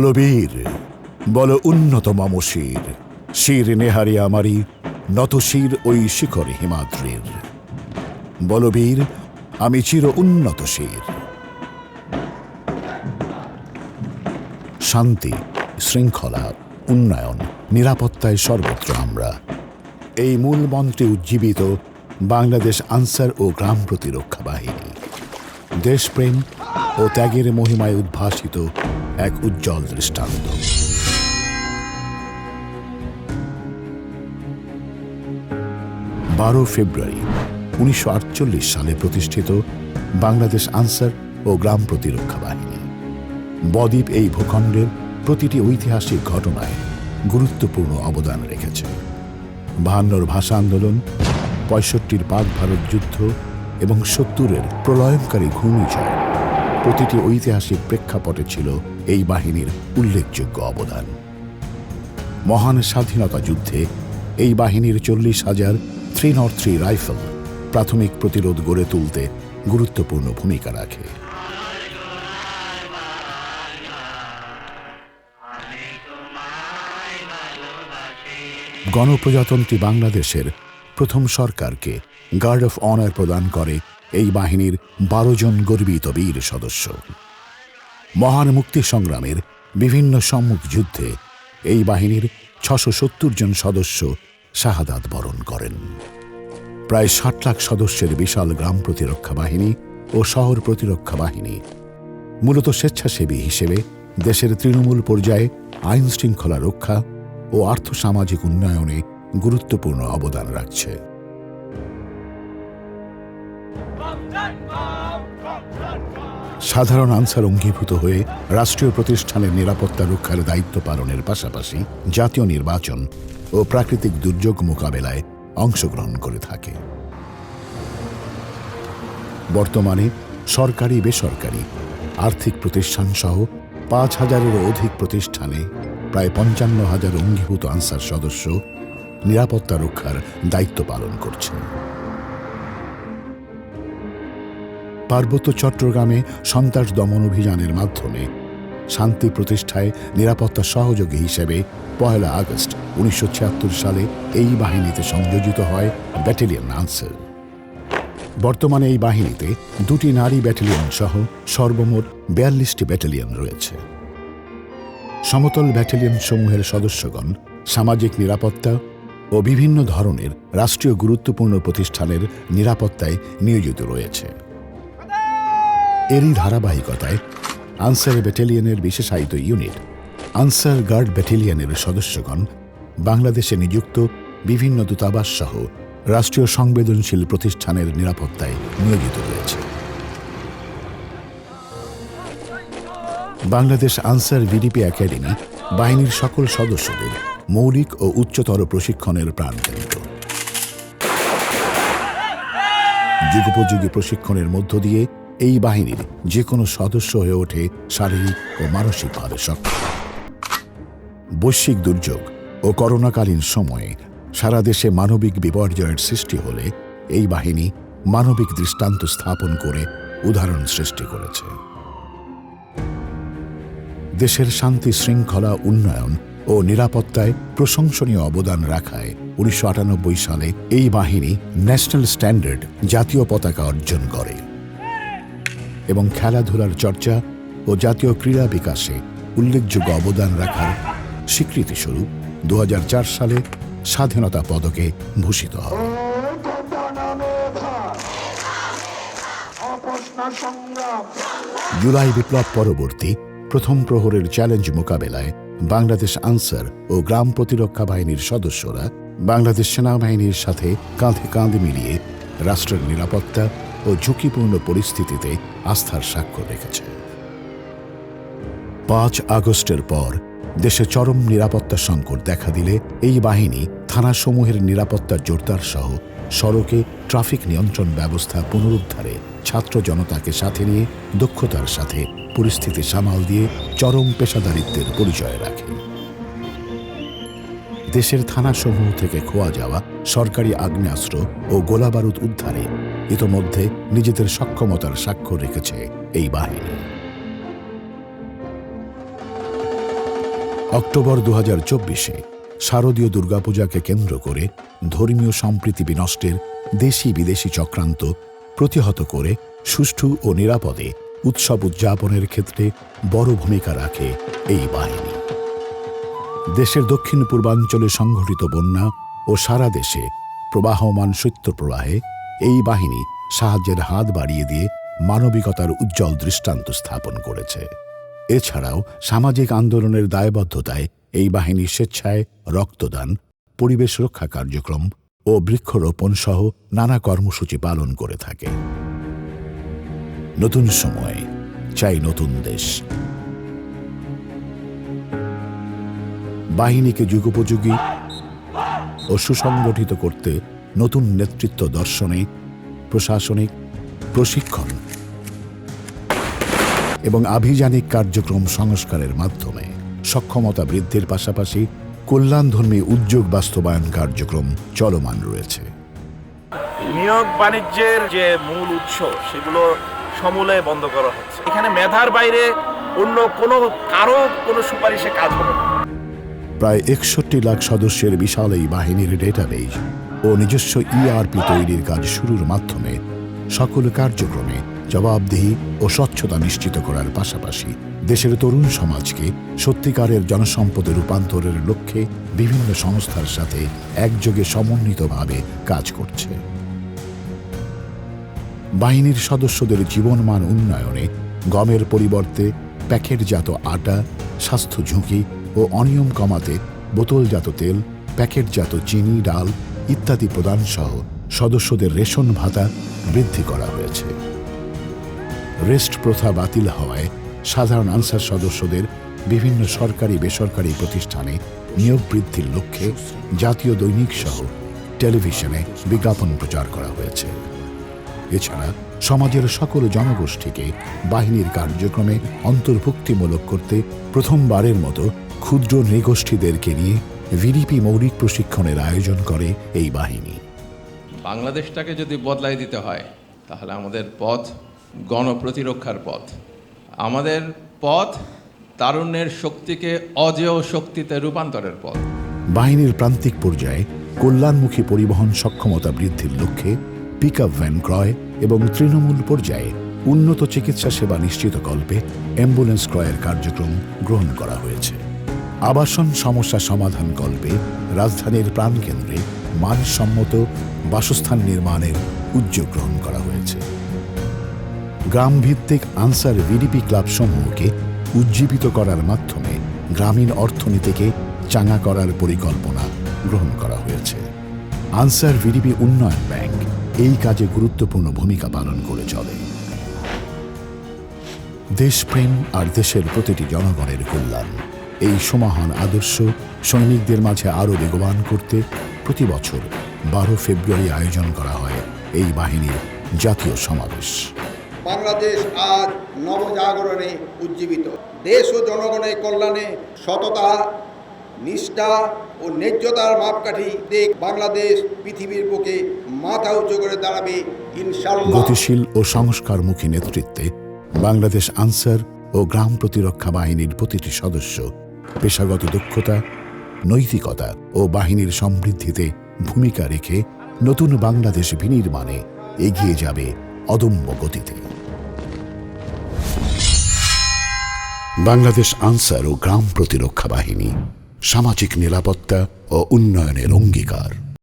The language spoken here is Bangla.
বলবীর, বল উন্নত মম শির, শির নেহারি আমারি, নত শির ওই শিখর হিমাদ্রির। বলবীর, আমি চির উন্নত শির। শান্তি, শৃঙ্খলা, উন্নয়ন, নিরাপত্তায় সর্বত্র আমরা। এই মূল মন্ত্রে উজ্জীবিত বাংলাদেশ আনসার ও গ্রাম প্রতিরক্ষা বাহিনী দেশপ্রেম ও ত্যাগের মহিমায় উদ্ভাসিত এক উজ্জ্বল দৃষ্টান্ত। ফেব্রুয়ারি 1948 সালে প্রতিষ্ঠিত বাংলাদেশ আনসার ও গ্রাম প্রতিরক্ষা বাহিনী বদ্বীপ এই ভূখণ্ডের প্রতিটি ঐতিহাসিক ঘটনায় গুরুত্বপূর্ণ অবদান রেখেছে। 52 ভাষা আন্দোলন, 65 পাক ভারত যুদ্ধ এবং 70-এর প্রলয়ঙ্কারী ঘূর্ণিঝড় প্রতিটি ঐতিহাসিক প্রেক্ষাপটে ছিল এই বাহিনীর উল্লেখযোগ্য অবদান। মহান স্বাধীনতা যুদ্ধে এই বাহিনীর 40,000 303 রাইফেল প্রাথমিক প্রতিরোধ গড়ে তুলতে গুরুত্বপূর্ণ ভূমিকা রাখে। গণপ্রজাতন্ত্রী বাংলাদেশের প্রথম সরকারকে গার্ড অফ অনার প্রদান করে এই বাহিনীর 12 জন গর্বিত বীর সদস্য। মহান মুক্তি সংগ্রামের বিভিন্ন সম্মুখ যুদ্ধে এই বাহিনীর 670 জন সদস্য শাহাদাত বরণ করেন। প্রায় 60 লাখ সদস্যের বিশাল গ্রাম প্রতিরক্ষা বাহিনী ও শহর প্রতিরক্ষা বাহিনী মূলত স্বেচ্ছাসেবী হিসেবে দেশের তৃণমূল পর্যায়ে আইন শৃঙ্খলা রক্ষা ও আর্থসামাজিক উন্নয়নে গুরুত্বপূর্ণ অবদান রাখছে। সাধারণ আনসার অঙ্গীভূত হয়ে রাষ্ট্রীয় প্রতিষ্ঠানের নিরাপত্তা রক্ষার দায়িত্ব পালনের পাশাপাশি জাতীয় নির্বাচন ও প্রাকৃতিক দুর্যোগ মোকাবেলায় অংশগ্রহণ করে থাকে। বর্তমানে সরকারি বেসরকারি আর্থিক প্রতিষ্ঠান সহ 5,000-এরও অধিক প্রতিষ্ঠানে প্রায় 55,000 অঙ্গীভূত আনসার সদস্য নিরাপত্তা রক্ষার দায়িত্ব পালন করছেন। পার্বত্য চট্টগ্রামে সন্ত্রাস দমন অভিযানের মাধ্যমে শান্তি প্রতিষ্ঠায় নিরাপত্তা সহযোগী হিসেবে 1 আগস্ট 1976 সালে এই বাহিনীতে সংযোজিত হয় ব্যাটালিয়ন আনসার। বর্তমানে এই বাহিনীতে 2টি নারী ব্যাটালিয়ন সহ সর্বমোট 42টি ব্যাটালিয়ন রয়েছে। সমতল ব্যাটালিয়ন সমূহের সদস্যগণ সামাজিক নিরাপত্তা ও বিভিন্ন ধরনের রাষ্ট্রীয় গুরুত্বপূর্ণ প্রতিষ্ঠানের নিরাপত্তায় নিয়োজিত রয়েছে। এরই ধারাবাহিকতায় আনসার ব্যাটালিয়নের বিশেষায়িত ইউনিট আনসার গার্ড ব্যাটালিয়নের সদস্যগণ বাংলাদেশে নিযুক্ত বিভিন্ন দূতাবাস সহ রাষ্ট্রীয় সংবেদনশীল প্রতিষ্ঠানের নিরাপত্তায় নিয়োজিত রয়েছে। বাংলাদেশ আনসার ভিডিপি একাডেমি বাহিনীর সকল সদস্যদের মৌলিক ও উচ্চতর প্রশিক্ষণের প্রাণকেন্দ্র। যুগোপযোগী প্রশিক্ষণের মধ্য দিয়ে এই বাহিনীর যে কোনো সদস্য হয়ে ওঠে শারীরিক ও মানসিকভাবে সক্ষম। বৈশ্বিক দুর্যোগ ও করোনাকালীন সময়ে সারা দেশে মানবিক বিপর্যয়ের সৃষ্টি হলে এই বাহিনী মানবিক দৃষ্টান্ত স্থাপন করে উদাহরণ সৃষ্টি করেছে। দেশের শান্তি শৃঙ্খলা উন্নয়ন ও নিরাপত্তায় প্রশংসনীয় অবদান রাখায় 1998 সালে এই বাহিনী ন্যাশনাল স্ট্যান্ডার্ড জাতীয় পতাকা অর্জন করে এবং খেলাধুলার চর্চা ও জাতীয় ক্রীড়া বিকাশে উল্লেখযোগ্য অবদান রাখার স্বীকৃতিস্বরূপ 2004 সালে স্বাধীনতা পদকে ভূষিত হয়। জুলাই বিপ্লব পরবর্তী প্রথম প্রহরের চ্যালেঞ্জ মোকাবেলায় বাংলাদেশ আনসার ও গ্রাম প্রতিরক্ষা বাহিনীর সদস্যরা বাংলাদেশ সেনাবাহিনীর সাথে কাঁধে কাঁধ মিলিয়ে রাষ্ট্রের নিরাপত্তা ও ঝুঁকিপূর্ণ পরিস্থিতিতে আস্থার স্বাক্ষর রেখেছে। 5 আগস্টের পর দেশে চরম নিরাপত্তা সংকট দেখা দিলে এই বাহিনী থানাসমূহের নিরাপত্তা জোরদার সহ সড়কে ট্রাফিক নিয়ন্ত্রণ ব্যবস্থা পুনরুদ্ধারে ছাত্র জনতাকে সাথে নিয়ে দক্ষতার সাথে পরিস্থিতি সামাল দিয়ে চরম পেশাদারিত্বের পরিচয় রাখে। দেশের থানাসমূহ থেকে খোয়া যাওয়া সরকারি আগ্নেয়াস্ত্র ও গোলাবারুদ উদ্ধারে ইতোমধ্যে নিজেদের সক্ষমতার স্বাক্ষর রেখেছে এই বাহিনী। অক্টোবর 2024-এ শারদীয় দুর্গাপূজাকে কেন্দ্র করে ধর্মীয় সম্প্রীতি বিনষ্টের দেশি বিদেশি চক্রান্ত প্রতিহত করে সুষ্ঠু ও নিরাপদে উৎসব উদযাপনের ক্ষেত্রে বড় ভূমিকা রাখে এই বাহিনী। দেশের দক্ষিণ পূর্বাঞ্চলে সংঘটিত বন্যা ও সারা দেশে প্রবাহমান শৈত্যপ্রবাহে এই বাহিনী সাহায্যের হাত বাড়িয়ে দিয়ে মানবিকতার উজ্জ্বল দৃষ্টান্ত স্থাপন করেছে। এছাড়াও সামাজিক আন্দোলনের দায়বদ্ধতায় এই বাহিনী স্বেচ্ছায় রক্তদান, পরিবেশ রক্ষা কার্যক্রম ও বৃক্ষরোপণ সহ নানা কর্মসূচি পালন করে থাকে। নতুন সময় চাই নতুন দেশ। বাহিনীকে যুগোপযোগী ও সুসংগঠিত করতে নতুন নেতৃত্ব দর্শনে, প্রশাসনিক, প্রশিক্ষণ এবং আভিযানিক কার্যক্রম সংস্কারের মাধ্যমে সক্ষমতা বৃদ্ধির পাশাপাশি কল্যাণধর্মী উদ্যোগ বাস্তবায়ন কার্যক্রম চলমান রয়েছে। নিয়োগ বাণিজ্যের যে মূল উৎস সেগুলো সমূলে বন্ধ করা হচ্ছে। এখানে মেধার বাইরে অন্য কারো কোনো সুপারিশে কাজ হবে না। প্রায় 61 লাখ সদস্যের বিশাল এই বাহিনীর ডেটাবেজ ও নিজস্ব ERP তৈরির কাজ শুরুর মাধ্যমে সকল কার্যক্রমে জবাবদিহি ও স্বচ্ছতা নিশ্চিত করার পাশাপাশি দেশের তরুণ সমাজকে সত্যিকারের জনসম্পদে রূপান্তরের লক্ষ্যে বিভিন্ন সংস্থার সাথে একযোগে সমন্বিতভাবে কাজ করছে। বাহিনীর সদস্যদের জীবনমান উন্নয়নে গমের পরিবর্তে প্যাকেটজাত আটা, স্বাস্থ্য ঝুঁকি ও অনিয়ম কমাতে বোতলজাত তেল, প্যাকেটজাত চিনি, ডাল ইত্যাদি প্রদান সহ সদস্যদের রেশন ভাতা বৃদ্ধি করা হয়েছে। রেস্ট প্রথা বাতিল হওয়ায় সাধারণ আনসার সদস্যদের বিভিন্ন সরকারি বেসরকারি প্রতিষ্ঠানে নিয়োগ বৃদ্ধির লক্ষ্যে জাতীয় দৈনিক সহ টেলিভিশনে বিজ্ঞাপন প্রচার করা হয়েছে। এছাড়া সমাজের সকল জনগোষ্ঠীকে বাহিনীর কার্যক্রমে অন্তর্ভুক্তিমূলক করতে প্রথমবারের মতো ক্ষুদ্র নৃগোষ্ঠীদেরকে নিয়ে ভিডিপি মৌলিক প্রশিক্ষণের আয়োজন করে এই বাহিনী। বাংলাদেশটাকে যদি বদলাই দিতে হয় তাহলে আমাদের পথ গণপ্রতিরক্ষার পথ। আমাদের পথ তারুণ্যের শক্তিকে অজেয় শক্তিতে রূপান্তরের পথ। বাহিনীর প্রান্তিক পর্যায়ে কল্যাণমুখী পরিবহন সক্ষমতা বৃদ্ধির লক্ষ্যে পিকআপ ভ্যান ক্রয় এবং তৃণমূল পর্যায়ে উন্নত চিকিৎসা সেবা নিশ্চিতকল্পে অ্যাম্বুলেন্স ক্রয়ের কার্যক্রম গ্রহণ করা হয়েছে। আবাসন সমস্যা সমাধান কল্পে রাজধানীর প্রাণকেন্দ্রে মানসম্মত বাসস্থান নির্মাণের উদ্যোগ গ্রহণ করা হয়েছে। গ্রামভিত্তিক আনসার ভিডিপি ক্লাব সমূহকে উজ্জীবিত করার মাধ্যমে গ্রামীণ অর্থনীতিকে চাঙা করার পরিকল্পনা গ্রহণ করা হয়েছে। আনসার ভিডিপি উন্নয়ন ব্যাংক এই কাজে গুরুত্বপূর্ণ ভূমিকা পালন করে চলে। দেশপ্রেম আর দেশের প্রতিটি জনগণের কল্যাণ এই সমাহান আদর্শ সৈনিকদের মাঝে আরও বেগবান করতে প্রতি বছর 12 ফেব্রুয়ারি আয়োজন করা হয় এই বাহিনীর জাতীয় সমাবেশ। বাংলাদেশ আজ নবজাগরণে উজ্জীবিত। দেশ ও জনগণের কল্যাণে সততা, নিষ্ঠা ও ন্যায্যতার মাপকাঠি দেখ বাংলাদেশ পৃথিবীর বুকে মাথা উঁচু করে দাঁড়াবে ইনশাআল্লাহ। গতিশীল ও সংস্কারমুখী নেতৃত্বে বাংলাদেশ আনসার ও গ্রাম প্রতিরক্ষা বাহিনীর প্রতিটি সদস্য পেশাগত দক্ষতা, নৈতিকতা ও বাহিনীর সমৃদ্ধিতে ভূমিকা রেখে নতুন বাংলাদেশ বিনির্মাণে এগিয়ে যাবে অদম্য গতিতে। বাংলাদেশ আনসার ও গ্রাম প্রতিরক্ষা বাহিনী সামাজিক নিরাপত্তা ও উন্নয়নের অঙ্গীকার।